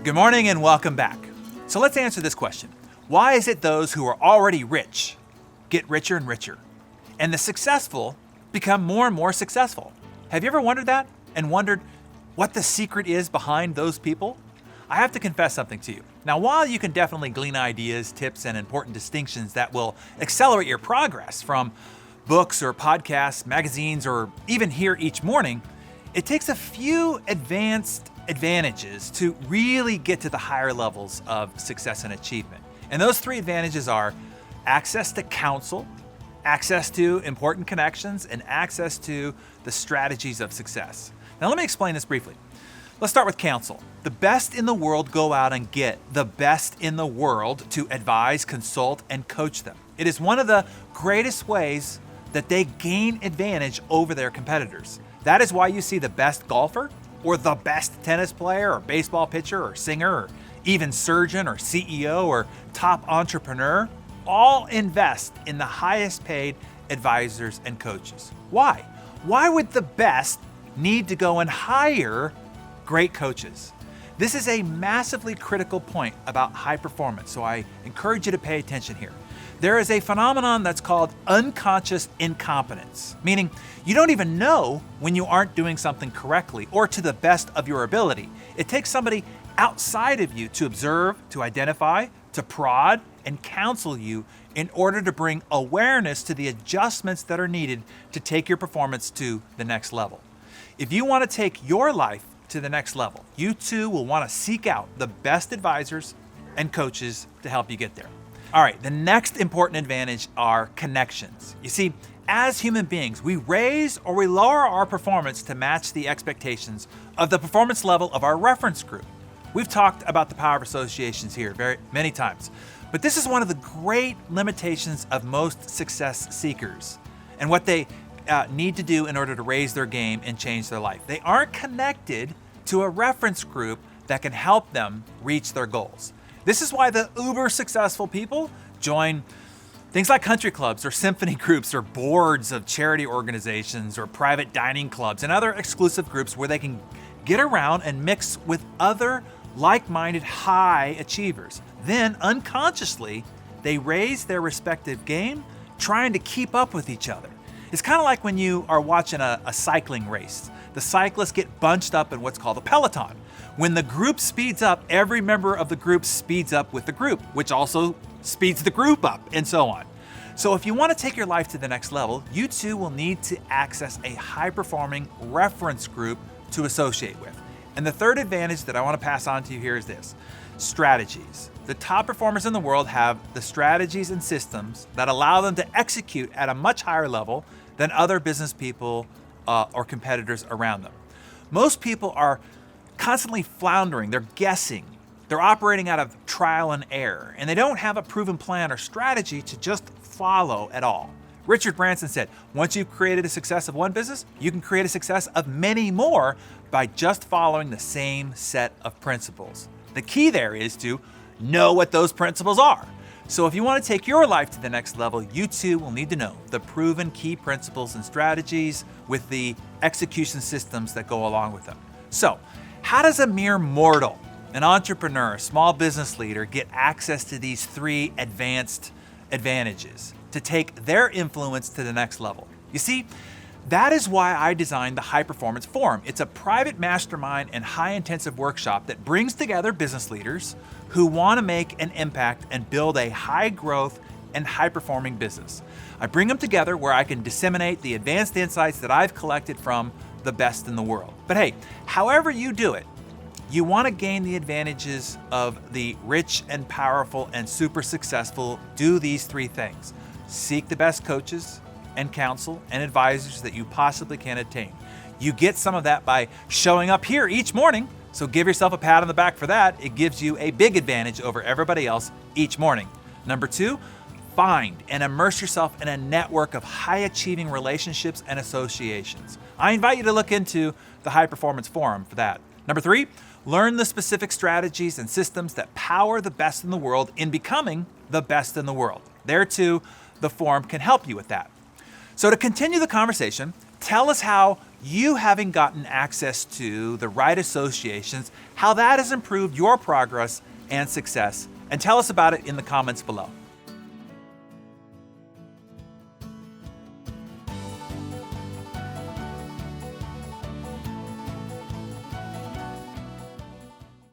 Good morning and welcome back. So let's answer this question. Why is it those who are already rich get richer and richer, and the successful become more and more successful? Have you ever wondered that and wondered what the secret is behind those people? I have to confess something to you. Now, while you can definitely glean ideas, tips, and important distinctions that will accelerate your progress from books or podcasts, magazines, or even here each morning, it takes a few advantages to really get to the higher levels of success and achievement. And those three advantages are access to counsel, access to important connections, and access to the strategies of success. Now, let me explain this briefly. Let's start with counsel. The best in the world go out and get the best in the world to advise, consult, and coach them. It is one of the greatest ways that they gain advantage over their competitors. That is why you see the best golfer, or the best tennis player, or baseball pitcher, or singer, or even surgeon, or CEO, or top entrepreneur, all invest in the highest paid advisors and coaches. Why? Why would the best need to go and hire great coaches? This is a massively critical point about high performance, so I encourage you to pay attention here. There is a phenomenon that's called unconscious incompetence, meaning you don't even know when you aren't doing something correctly or to the best of your ability. It takes somebody outside of you to observe, to identify, to prod, and counsel you in order to bring awareness to the adjustments that are needed to take your performance to the next level. If you want to take your life to the next level, you too will want to seek out the best advisors and coaches to help you get there. All right, the next important advantage are connections. You see, as human beings, we raise or we lower our performance to match the expectations of the performance level of our reference group. We've talked about the power of associations here very many times, but this is one of the great limitations of most success seekers and what they need to do in order to raise their game and change their life. They aren't connected to a reference group that can help them reach their goals. This is why the uber successful people join things like country clubs or symphony groups or boards of charity organizations or private dining clubs and other exclusive groups where they can get around and mix with other like-minded high achievers. Then unconsciously, they raise their respective game, trying to keep up with each other. It's kind of like when you are watching a cycling race. The cyclists get bunched up in what's called a peloton. When the group speeds up, every member of the group speeds up with the group, which also speeds the group up, and so on. So if you want to take your life to the next level, you too will need to access a high-performing reference group to associate with. And the third advantage that I want to pass on to you here is this: strategies. The top performers in the world have the strategies and systems that allow them to execute at a much higher level than other business people or competitors around them. Most people are constantly floundering, they're guessing, they're operating out of trial and error, and they don't have a proven plan or strategy to just follow at all. Richard Branson said, once you've created a success of one business, you can create a success of many more by just following the same set of principles. The key there is to know what those principles are. So if you want to take your life to the next level, you too will need to know the proven key principles and strategies with the execution systems that go along with them. So, how does a mere mortal, an entrepreneur, a small business leader get access to these three advanced advantages to take their influence to the next level? You see, that is why I designed the High Performance Forum. It's a private mastermind and high-intensive workshop that brings together business leaders who want to make an impact and build a high-growth and high-performing business. I bring them together where I can disseminate the advanced insights that I've collected from the best in the world. But hey, however you do it, you want to gain the advantages of the rich and powerful and super successful. Do these three things: seek the best coaches and counsel and advisors that you possibly can attain. You get some of that by showing up here each morning, so give yourself a pat on the back for that. It gives you a big advantage over everybody else each morning. Number two, find and immerse yourself in a network of high-achieving relationships and associations. I invite you to look into the High Performance Forum for that. Number three, learn the specific strategies and systems that power the best in the world in becoming the best in the world. There too, the forum can help you with that. So to continue the conversation, tell us how you having gotten access to the right associations, how that has improved your progress and success, and tell us about it in the comments below.